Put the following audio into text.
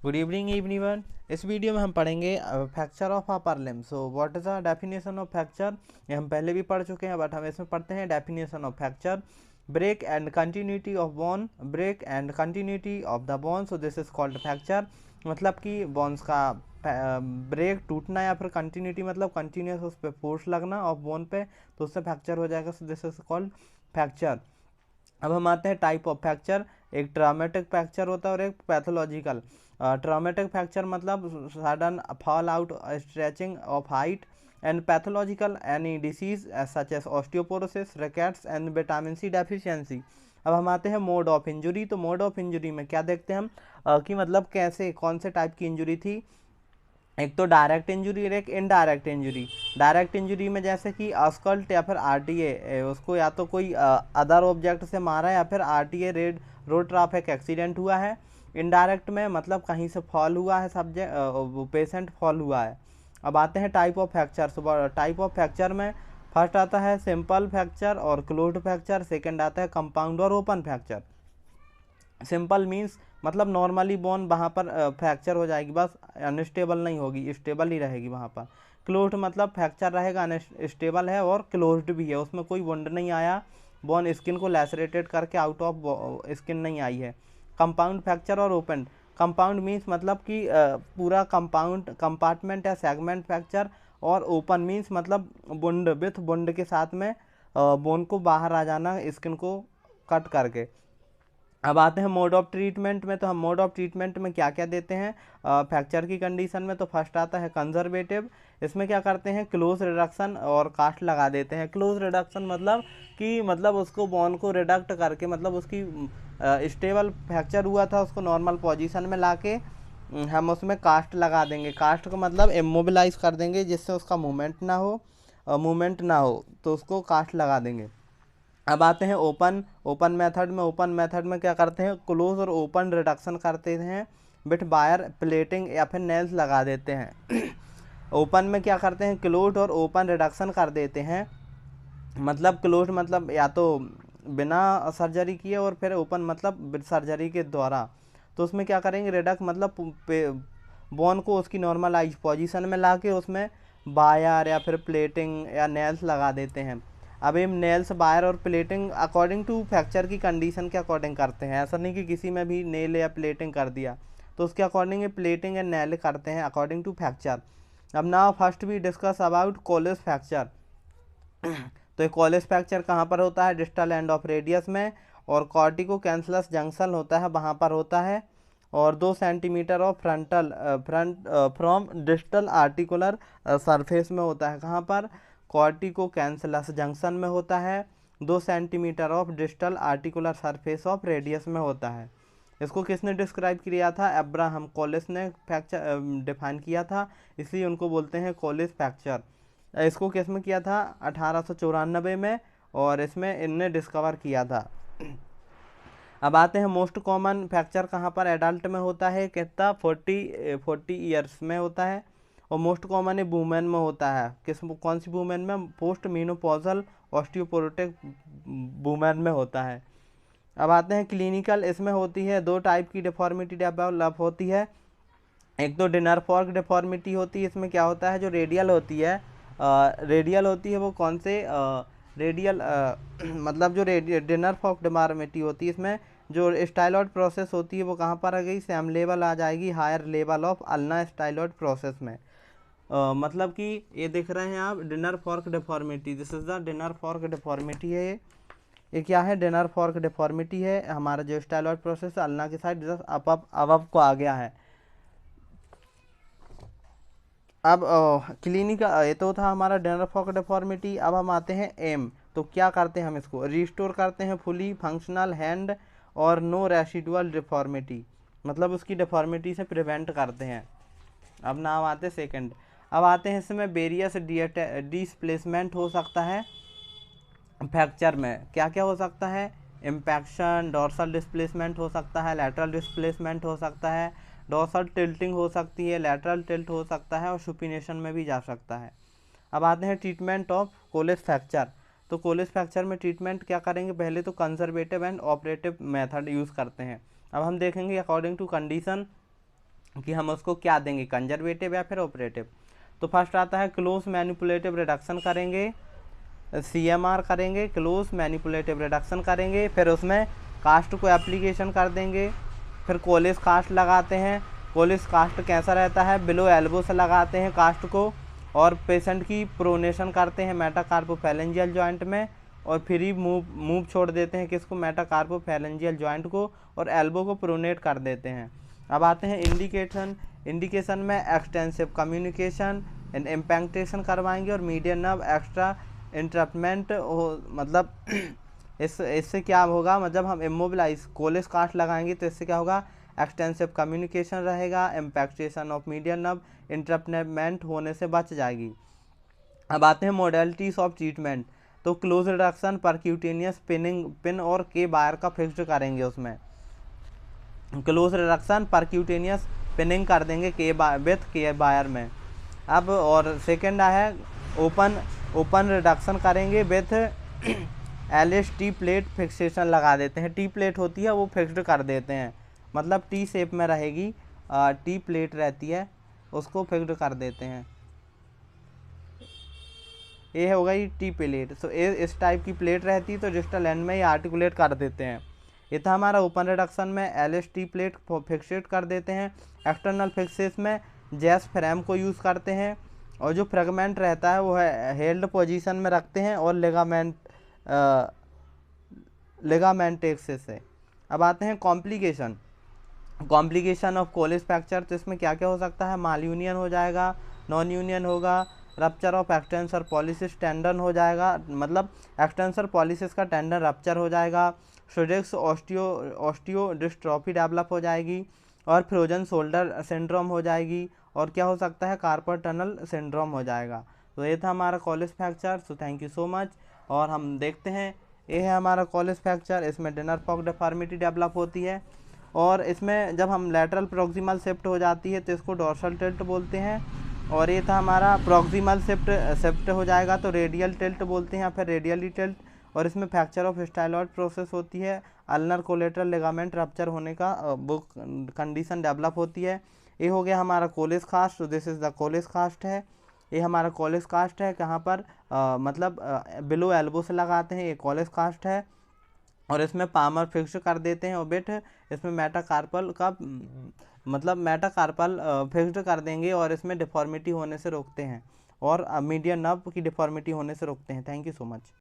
Good evening everyone. इस video में हम पढ़ेंगे fracture of upper limb. So what is the definition of fracture, ये हम पहले भी पढ़ चुके हैं, बट हम इसमें पढ़ते हैं definition of fracture. Break and continuity of bone, break and continuity of the bone, so this is called fracture. मतलब कि बोन्स का ब्रेक टूटना या फिर कंटिन्यूटी मतलब कंटिन्यूस उस पर फोर्स लगना ऑफ बोन पे, तो उससे फ्रैक्चर हो जाएगा। So this is called fracture. अब हम आते हैं टाइप ऑफ फ्रैक्चर। एक ट्रामेटिक फ्रैक्चर होता है और एक पैथोलॉजिकल। ट्रामेटिक फ्रैक्चर मतलब sudden fall out, stretching of height. And pathological any disease such as osteoporosis, rickets and vitamin C deficiency. अब हम आते हैं मोड ऑफ इंजरी। तो मोड ऑफ इंजरी में क्या देखते हैं हम कि मतलब कैसे कौन से टाइप की इंजरी थी। एक तो डायरेक्ट इंजरी और एक इनडायरेक्ट इंजरी। डायरेक्ट इंजरी में जैसे कि अस्कल्ट या फिर आरटीए, उसको या तो कोई अदर ऑब्जेक्ट से मारा या फिर आरटीए रोड ट्रैफिक एक्सीडेंट हुआ है। इनडायरेक्ट में मतलब कहीं से फॉल हुआ है, सब्जेक्ट पेशेंट फॉल हुआ है। अब आते हैं type of fracture. Type of fracture में फर्स्ट आता है सिंपल फ्रैक्चर और क्लोज्ड फ्रैक्चर, सेकंड आता है कंपाउंड और ओपन फ्रैक्चर। सिंपल मीन्स मतलब नॉर्मली बोन वहाँ पर फ्रैक्चर हो जाएगी, बस अनस्टेबल नहीं होगी, स्टेबल ही रहेगी वहाँ पर। क्लोज्ड मतलब फ्रैक्चर रहेगा, अनस्टेबल है और क्लोज्ड भी है, उसमें कोई वुंड नहीं आया, बोन स्किन को लैसरेटेड करके आउट ऑफ स्किन नहीं आई है। कंपाउंड फ्रैक्चर और ओपन। कंपाउंड मीन्स मतलब कि पूरा कंपाउंड कंपार्टमेंट या सेगमेंट फ्रैक्चर, और ओपन मीन्स मतलब वुंड विथ वुंड के साथ में बोन को बाहर आ जाना स्किन को कट करके। अब आते हैं मोड ऑफ ट्रीटमेंट में। तो हम मोड ऑफ ट्रीटमेंट में क्या क्या देते हैं फ्रैक्चर की कंडीशन में। तो फर्स्ट आता है कंजर्वेटिव। इसमें क्या करते हैं, क्लोज रिडक्शन और कास्ट लगा देते हैं। क्लोज रिडक्शन मतलब कि मतलब उसको बोन को रिडक्ट करके मतलब उसकी स्टेबल फ्रैक्चर हुआ था उसको नॉर्मल पोजीशन में लाके हम उसमें कास्ट लगा देंगे। कास्ट का मतलब इमोबिलाइज कर देंगे जिससे उसका मूवमेंट ना हो तो उसको कास्ट लगा देंगे। अब आते हैं ओपन ओपन मेथड में। ओपन मेथड में क्या करते हैं, क्लोज और ओपन रिडक्शन करते हैं विथ वायर प्लेटिंग या फिर नेल्स लगा देते हैं। ओपन में क्या करते हैं, क्लोज और ओपन रिडक्शन कर देते हैं। मतलब क्लोज मतलब या तो बिना सर्जरी किए, और फिर ओपन मतलब सर्जरी के द्वारा। तो उसमें क्या करेंगे, रिडक्ट मतलब बोन को उसकी नॉर्मलाइज पोजीशन में लाके उसमें वायर या फिर प्लेटिंग या नेल्स लगा देते हैं। अब हम नेल्स वायर और प्लेटिंग अकॉर्डिंग टू फ्रैक्चर की कंडीशन के अकॉर्डिंग करते हैं। ऐसा नहीं कि किसी में भी नेल या प्लेटिंग कर दिया, तो उसके अकॉर्डिंग प्लेटिंग एंड नेल करते हैं अकॉर्डिंग टू फ्रैक्चर। अब now first we discuss about Colles fracture. तो ये कॉलेज फ्रैक्चर कहाँ पर होता है, डिस्टल एंड ऑफ रेडियस में, और कॉर्टिको कैंसलस जंक्शन होता है वहाँ पर होता है। और 2 centimetre of front from distal articular surface में होता है। कहाँ पर, कॉर्टिको कैंसलस जंक्शन में होता है। 2 centimetre of distal articular surface of radius में होता है। इसको किसने डिस्क्राइब किया था, अब्राहम कॉलेज ने फ्रैक्चर डिफाइन किया था, इसलिए उनको बोलते हैं कॉलेज फ्रैक्चर। इसको किस में किया था, 1894 में, और इसमें इनने डिस्कवर किया था। अब आते हैं मोस्ट कॉमन फ्रैक्चर कहाँ पर एडल्ट में होता है, कितना 40 ईयर्स में होता है। और मोस्ट कॉमन है वुमेन में होता है। कौन सी वुमेन में, पोस्ट मीनोपॉजल ऑस्टियोपोरोटिक वुमेन में होता है। अब आते हैं क्लिनिकल। इसमें होती है 2 टाइप की डिफॉर्मिटी डेवलप होती है। एक तो डिनर फॉर्क डिफॉर्मिटी होती है। इसमें क्या होता है, जो रेडियल होती है वो कौन से रेडियल मतलब जो डिनर फॉर्क डिफॉर्मिटी होती है, इसमें जो स्टाइलॉइड प्रोसेस होती है वो कहाँ पर आ गई, सेम लेवल आ जाएगी, higher level of ulna styloid process में। मतलब कि ये देख रहे हैं आप, dinner fork deformity, this is the dinner fork deformity है। ये क्या है, डिनर फॉर्क डिफॉर्मिटी है। हमारा जो स्टाइलॉइड प्रोसेस अल्ना की साइड जस्ट अप को आ गया है। अब क्लिनिक ये तो था हमारा डिनर फॉक डिफॉर्मिटी। अब हम आते हैं एम। तो क्या करते हैं, हम इसको रिस्टोर करते हैं फुली फंक्शनल हैंड और नो रेसिडुअल डिफॉर्मिटी, मतलब उसकी डिफॉर्मिटी से प्रिवेंट करते हैं। अब नाम आते हैं सेकंड। अब आते हैं इसमें वेरियस डिस्प्लेसमेंट हो सकता है फ्रैक्चर में। क्या क्या हो सकता है, इम्पैक्शन, डॉर्सल डिस्प्लेसमेंट हो सकता है, लैटरल डिस्प्लेसमेंट हो सकता है, डॉर्सल टिल्टिंग हो सकती है, लैटरल टिल्ट हो सकता है, और सुपिनेशन में भी जा सकता है। अब आते हैं ट्रीटमेंट ऑफ कोलेज फ्रैक्चर। तो कोलेज फ्रैक्चर में ट्रीटमेंट क्या करेंगे, पहले तो conservative and operative method use करते हैं। अब हम देखेंगे अकॉर्डिंग टू कंडीशन कि हम उसको क्या देंगे, कंजर्वेटिव या फिर ऑपरेटिव। तो फर्स्ट आता है क्लोज मैनिपुलेटिव रिडक्शन करेंगे, CMR करेंगे, क्लोज मैनिपुलेटिव रिडक्शन करेंगे, फिर उसमें कास्ट को एप्लीकेशन कर देंगे, फिर कोलिस कास्ट लगाते हैं। कोलिस कास्ट कैसा रहता है, बिलो एल्बो से लगाते हैं कास्ट को, और पेशेंट की प्रोनेशन करते हैं मेटाकार्पोफैलेंजियल जॉइंट में, और फ्री मूव छोड़ देते हैं किसको, मेटाकार्पोफैलेंजियल जॉइंट को, और एल्बो को प्रोनेट कर देते हैं। अब आते हैं इंडिकेशन में एक्सटेंसिव कम्युनिकेशन एंड इम्पैक्टेशन करवाएंगे, और मीडियन नर्व एक्स्ट्रा इंटरप्टमेंट हो, मतलब इससे क्या होगा, मतलब हम इमोबिलाइज कोलिस कास्ट लगाएंगे तो इससे क्या होगा, एक्सटेंसिव कम्युनिकेशन रहेगा, इम्पैक्टेशन ऑफ मीडियन नर्व इंटरप्टमेंट होने से बच जाएगी। अब आते हैं मॉडलिटीज ऑफ ट्रीटमेंट। तो क्लोज रिडक्शन, परक्यूटेनियस पिन और के बायर का फिक्स्ड करेंगे, उसमें क्लोज रिडक्शन परक्यूटेनियस पिनिंग कर देंगे के बायर में। अब और सेकेंड है ओपन रिडक्शन करेंगे विथ LST प्लेट फिक्सेशन लगा देते हैं। टी प्लेट होती है वो फिक्स्ड कर देते हैं, मतलब टी शेप में रहेगी, टी प्लेट रहती है उसको फिक्स्ड कर देते हैं। ये हो गई टी प्लेट। तो इस टाइप की प्लेट रहती है तो डिस्टल एंड में ये आर्टिकुलेट कर देते हैं। ये था हमारा ओपन रिडक्शन में LST प्लेट फिक्सेट कर देते हैं। एक्सटर्नल फिक्सेस में जैस फ्रेम को यूज़ करते हैं, और जो फ्रेगमेंट रहता है वो है हेल्ड पोजीशन में रखते हैं, और लिगामेंट एक्सेस से। अब आते हैं कॉम्प्लिकेशन ऑफ कोलिस फ्रैक्चर। तो इसमें क्या क्या हो सकता है, माल यूनियन हो जाएगा, नॉन यूनियन होगा, rupture of extensor pollicis tendon हो जाएगा, मतलब एक्सटेंसर पॉलिसिस का टेंडन रप्चर हो जाएगा, सोडिक्स ऑस्टियो डिस्ट्रॉफी डेवलप हो जाएगी, और फ्रोजन शोल्डर सिंड्रोम हो जाएगी, और क्या हो सकता है, कार्पल टनल सिंड्रोम हो जाएगा। तो ये था हमारा Colles fracture. So thank you so much. और हम देखते हैं, ये है हमारा कोलिस फ्रैक्चर। इसमें डिनर फॉक डिफॉर्मिटी डेवलप होती है, और इसमें जब हम लैटरल प्रोक्सिमल शिफ्ट हो जाती है तो इसको डोर्सल टिल्ट बोलते हैं। और ये था हमारा प्रोक्सिमल शिफ्ट हो जाएगा तो रेडियल टिल्ट बोलते हैं, या फिर रेडियली टिल्ट। और इसमें फ्रैक्चर ऑफ स्टाइलॉइड प्रोसेस होती है, अल्नर कोलेटरल लिगामेंट रप्चर होने का वो कंडीशन डेवलप होती है। ये हो गया हमारा कोलिस कास्ट। तो दिस इज़ द कोलिस कास्ट है, ये हमारा कोलिस कास्ट है। कहाँ पर मतलब बिलो एल्बो से लगाते हैं, ये कोलिस कास्ट है। और इसमें पामर फिक्स कर देते हैं, और बिट इसमें मेटाकार्पल का मतलब मेटाकार्पल फिक्स्ड कर देंगे, और इसमें डिफॉर्मिटी होने से रोकते हैं, और मीडियन नर्व की डिफॉर्मिटी होने से रोकते हैं। Thank you so much.